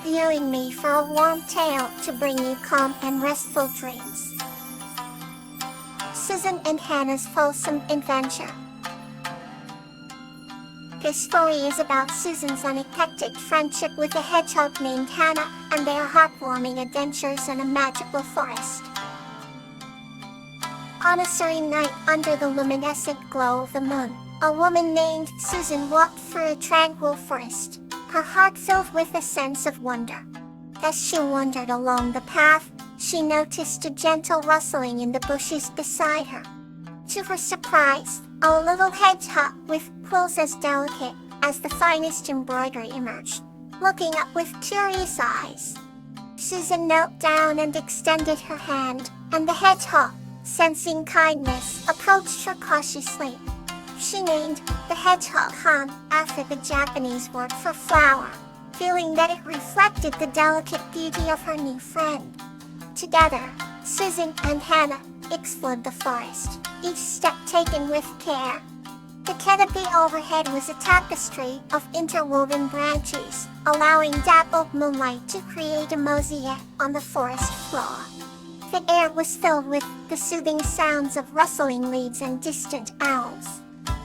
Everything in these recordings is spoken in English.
viewing me for a warm tale to bring you calm and restful dreams. Susan and Hannah's Wholesome Adventure. This story is about Susan's unexpected friendship with a hedgehog named Hannah and their heartwarming adventures in a magical forest. On a serene night under the luminescent glow of the moon, a woman named Susan walked through a tranquil forest, her heart filled with a sense of wonder. As she wandered along the path, she noticed a gentle rustling in the bushes beside her. To her surprise, a little hedgehog with quills as delicate as the finest embroidery emerged, looking up with curious eyes. Susan knelt down and extended her hand, and the hedgehog, sensing kindness, approached her cautiously. She named the hedgehog Han after the Japanese word for flower, feeling that it reflected the delicate beauty of her new friend. Together, Susan and Hannah explored the forest, each step taken with care. The canopy overhead was a tapestry of interwoven branches, allowing dappled moonlight to create a mosaic on the forest floor. The air was filled with the soothing sounds of rustling leaves and distant owls.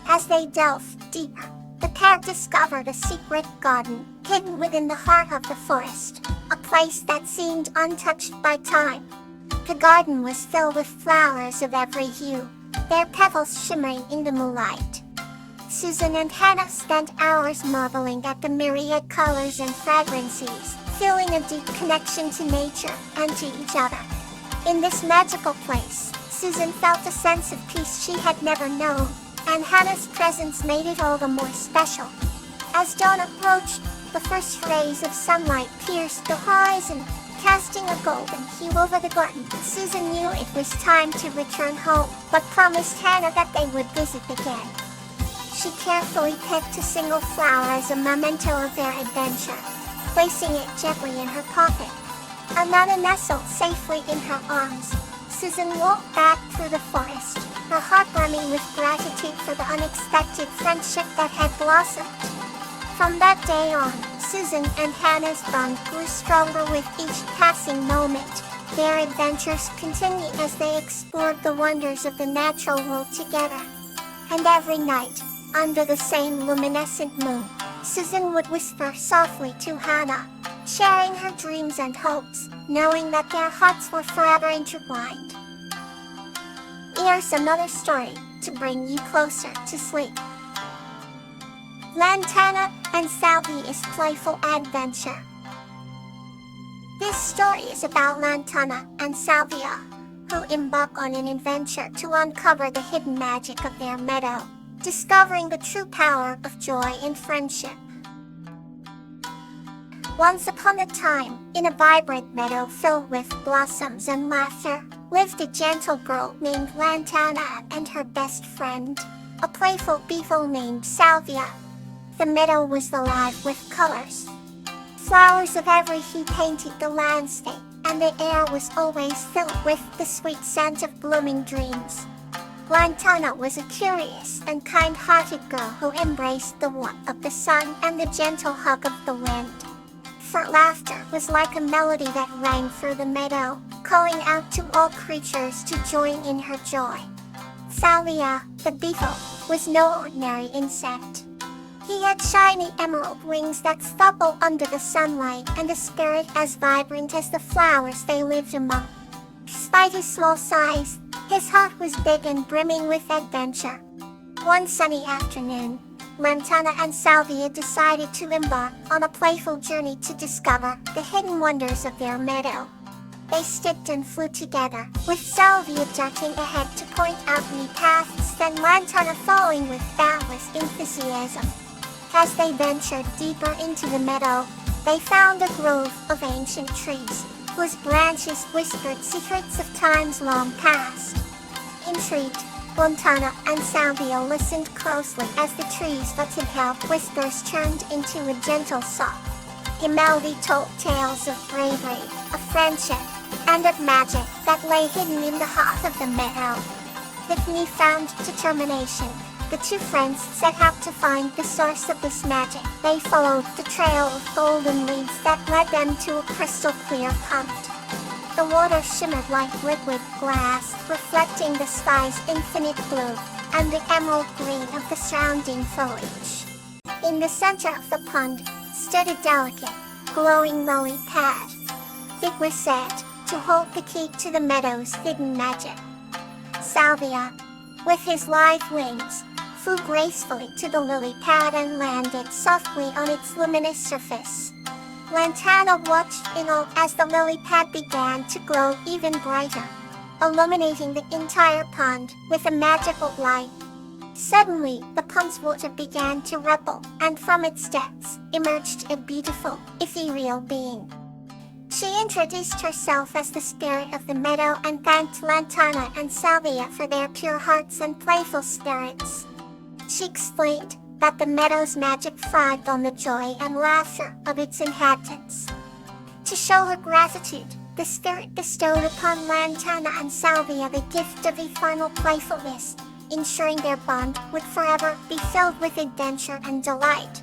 As they delved deeper, the pair discovered a secret garden hidden within the heart of the forest, a place that seemed untouched by time. The garden was filled with flowers of every hue, their petals shimmering in the moonlight. Susan and Hannah spent hours marveling at the myriad colors and fragrances, feeling a deep connection to nature and to each other. In this magical place, Susan felt a sense of peace she had never known, and Hannah's presence made it all the more special. As dawn approached, the first rays of sunlight pierced the horizon, casting a golden hue over the garden. Susan knew it was time to return home, but promised Hannah that they would visit again. She carefully picked a single flower as a memento of their adventure, placing it gently in her pocket. Another nestled safely in her arms. Susan walked back through the forest, her heart brimming with gratitude for the unexpected friendship that had blossomed. From that day on, Susan and Hannah's bond grew stronger with each passing moment. Their adventures continued as they explored the wonders of the natural world together. And every night, under the same luminescent moon, Susan would whisper softly to Hannah, sharing her dreams and hopes, knowing that their hearts were forever intertwined. Here's another story to bring you closer to sleep. Lantana and Salvia's Playful Adventure. This story is about Lantana and Salvia, who embark on an adventure to uncover the hidden magic of their meadow, discovering the true power of joy and friendship. Once upon a time, in a vibrant meadow filled with blossoms and laughter, lived a gentle girl named Lantana and her best friend, a playful beetle named Salvia. The meadow was alive with colors. Flowers of every hue painted the landscape, and the air was always filled with the sweet scent of blooming dreams. Lantana was a curious and kind-hearted girl who embraced the warmth of the sun and the gentle hug of the wind. Her laughter was like a melody that rang through the meadow, calling out to all creatures to join in her joy. Salvia, the beetle, was no ordinary insect. He had shiny emerald wings that sparkled under the sunlight and a spirit as vibrant as the flowers they lived among. Despite his small size, his heart was big and brimming with adventure. One sunny afternoon, Lantana and Salvia decided to embark on a playful journey to discover the hidden wonders of their meadow. They skipped and flew together, with Salvia darting ahead to point out new paths and Lantana following with boundless enthusiasm. As they ventured deeper into the meadow, they found a grove of ancient trees, whose branches whispered secrets of times long past. Intrigued, Lantana and Salvia listened closely as the trees uttered help whispers turned into a gentle song. The melody told tales of bravery, of friendship, and of magic that lay hidden in the heart of the meadow. With newfound determination, The two friends set out to find the source of this magic. They followed the trail of golden leaves that led them to a crystal-clear pond. The water shimmered like liquid glass, reflecting the sky's infinite blue and the emerald green of the surrounding foliage. In the center of the pond stood a delicate, glowing lily pad. It was said to hold the key to the meadow's hidden magic. Salvia, with his lithe wings, flew gracefully to the lily pad and landed softly on its luminous surface. Lantana watched in awe as the lily pad began to glow even brighter, illuminating the entire pond with a magical light. Suddenly, the pond's water began to ripple, and from its depths emerged a beautiful, ethereal being. She introduced herself as the spirit of the meadow and thanked Lantana and Salvia for their pure hearts and playful spirits. She explained that the meadow's magic thrived on the joy and laughter of its inhabitants. To show her gratitude, the spirit bestowed upon Lantana and Salvia the gift of eternal playfulness, ensuring their bond would forever be filled with adventure and delight.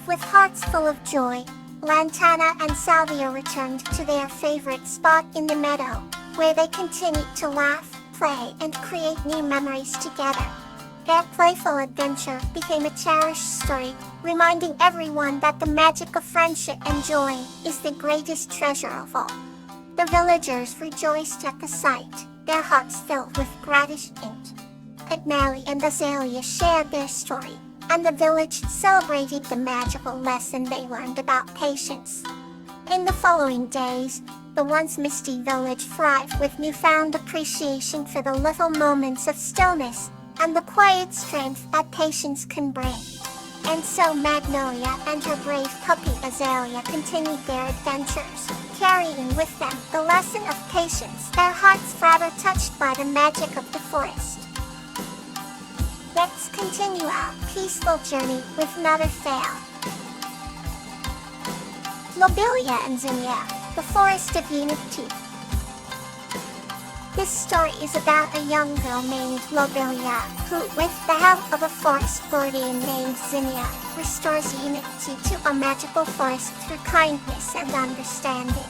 With hearts full of joy, Lantana and Salvia returned to their favorite spot in the meadow, where they continued to laugh, play, and create new memories together. Their playful adventure became a cherished story, reminding everyone that the magic of friendship and joy is the greatest treasure of all. The villagers rejoiced at the sight, their hearts filled with gratitude. Edmali and Azalea shared their story, and the village celebrated the magical lesson they learned about patience. In the following days, the once misty village thrived with newfound appreciation for the little moments of stillness and the quiet strength that patience can bring. And so Magnolia and her brave puppy Azalea continued their adventures, carrying with them the lesson of patience, their hearts forever touched by the magic of the forest. Let's continue our peaceful journey with another tale. Lobelia and Zinnia, the Forest of Unity. This story is about a young girl named Lobelia, who, with the help of a forest guardian named Zinnia, restores unity to a magical forest through kindness and understanding.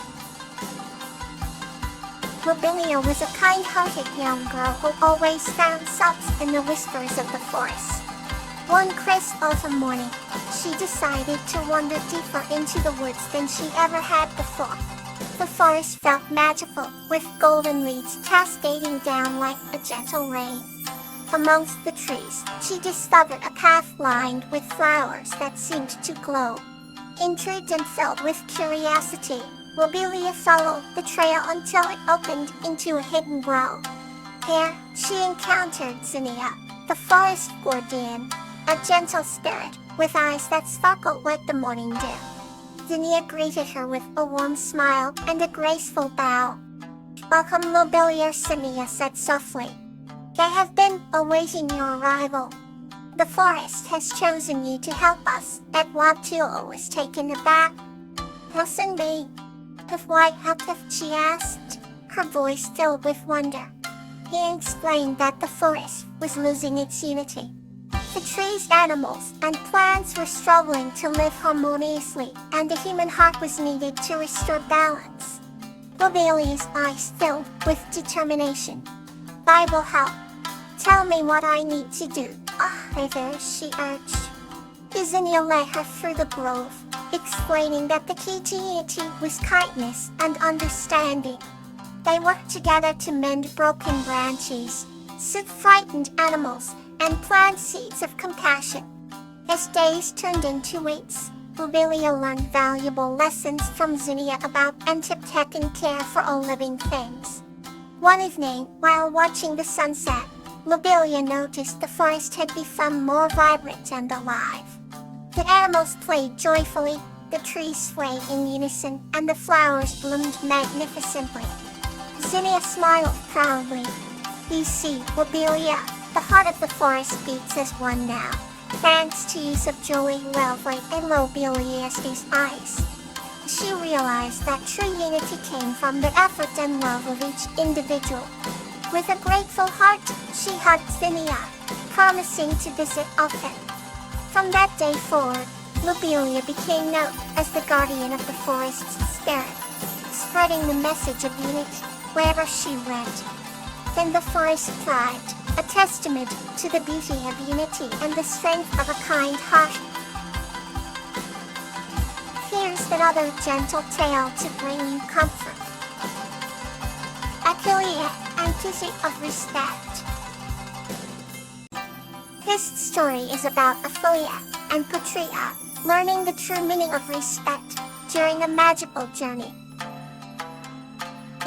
Lobelia was a kind-hearted young girl who always found solace in the whispers of the forest. One crisp autumn morning, she decided to wander deeper into the woods than she ever had before. The forest felt magical, with golden leaves cascading down like a gentle rain. Amongst the trees, she discovered a path lined with flowers that seemed to glow. Intrigued and filled with curiosity, Lobelia followed the trail until it opened into a hidden grove. There, she encountered Zinnia, the forest guardian, a gentle spirit with eyes that sparkled like the morning dew. Zinnia greeted her with a warm smile and a graceful bow. "Welcome, Lobelia," Zinnia said softly. "They have been awaiting your arrival. The forest has chosen you to help us, and Wabtuo was taken aback." "Listen, me. If why help if?" she asked, her voice filled with wonder. He explained that the forest was losing its unity. The trees, animals, and plants were struggling to live harmoniously, and a human heart was needed to restore balance. Lobelia's eyes filled with determination. "I will help. Tell me what I need to do." "Hey there," she urged. Zinnia led her through the grove, explaining that the key to unity was kindness and understanding. They worked together to mend broken branches, soothe frightened animals, and plant seeds of compassion. As days turned into weeks, Lobelia learned valuable lessons from Zinnia about empathy and care for all living things. One evening, while watching the sunset, Lobelia noticed the forest had become more vibrant and alive. The animals played joyfully, the trees swayed in unison, and the flowers bloomed magnificently. Zinnia smiled proudly. "You see, Lobelia, the heart of the forest beats as one now, thanks to use of joy, love, and Lobelia's eyes." She realized that true unity came from the effort and love of each individual. With a grateful heart, she hugged Zinnia, promising to visit often. From that day forward, Lobelia became known as the guardian of the forest's spirit, spreading the message of unity wherever she went. Then the forest thrived, a testament to the beauty of unity and the strength of a kind heart. Here's another gentle tale to bring you comfort. Achillea and Tizzy of Respect. This story is about Achillea and Patria learning the true meaning of respect during a magical journey.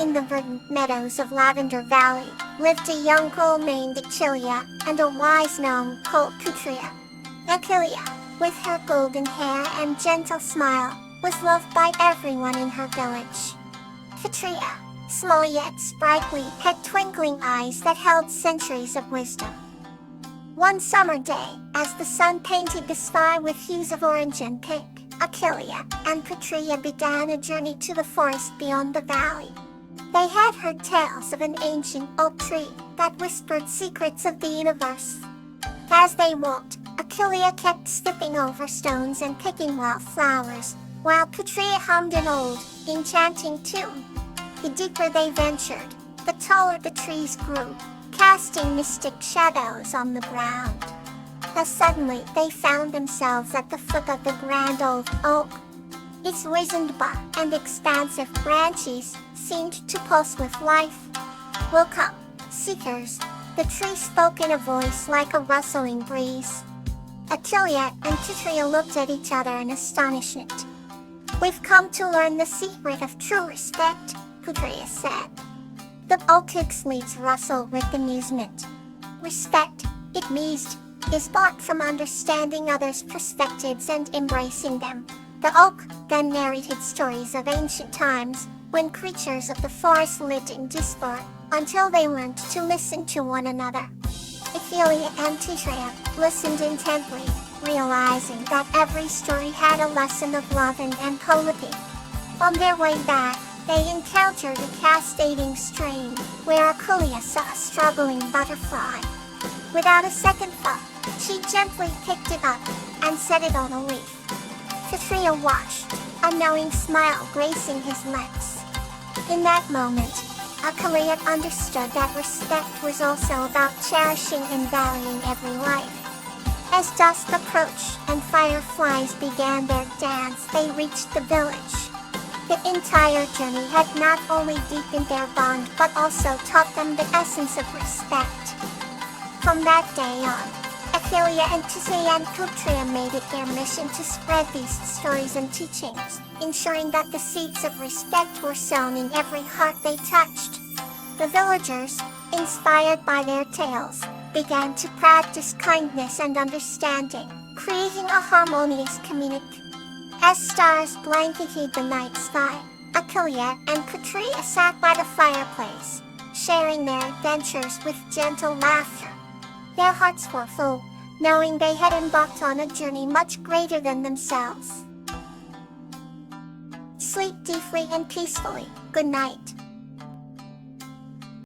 In the verdant meadows of Lavender Valley lived a young girl named Achillea and a wise gnome called Patria. Achillea, with her golden hair and gentle smile, was loved by everyone in her village. Patria, small yet sprightly, had twinkling eyes that held centuries of wisdom. One summer day, as the sun painted the sky with hues of orange and pink, Achillea and Patria began a journey to the forest beyond the valley. They had heard tales of an ancient oak tree that whispered secrets of the universe. As they walked, Achillea kept stepping over stones and picking wild flowers, while Patria hummed an old, enchanting tune. The deeper they ventured, the taller the trees grew, casting mystic shadows on the ground. As suddenly they found themselves at the foot of the grand old oak. Its wizened bark and expansive branches seemed to pulse with life. "Welcome, seekers," the tree spoke in a voice like a rustling breeze. Achillea and Patria looked at each other in astonishment. "We've come to learn the secret of true respect," Patria said. The oak's leaves rustled with amusement. "Respect, it means, is born from understanding others' perspectives and embracing them." The oak then narrated stories of ancient times, when creatures of the forest lived in discord, until they learned to listen to one another. Achillea and Patria listened intently, realizing that every story had a lesson of love and empathy. On their way back, they encountered a cascading stream, where Achillea saw a struggling butterfly. Without a second thought, she gently picked it up and set it on a leaf. Patria watched, a knowing smile gracing his lips. In that moment, Achillea understood that respect was also about cherishing and valuing every life. As dusk approached and fireflies began their dance, they reached the village. The entire journey had not only deepened their bond but also taught them the essence of respect. From that day on, Achillea and Patria made it their mission to spread these stories and teachings, ensuring that the seeds of respect were sown in every heart they touched. The villagers, inspired by their tales, began to practice kindness and understanding, creating a harmonious community. As stars blanketed the night sky, Achillea and Patria sat by the fireplace, sharing their adventures with gentle laughter. Their hearts were full, knowing they had embarked on a journey much greater than themselves. Sleep deeply and peacefully. Good night.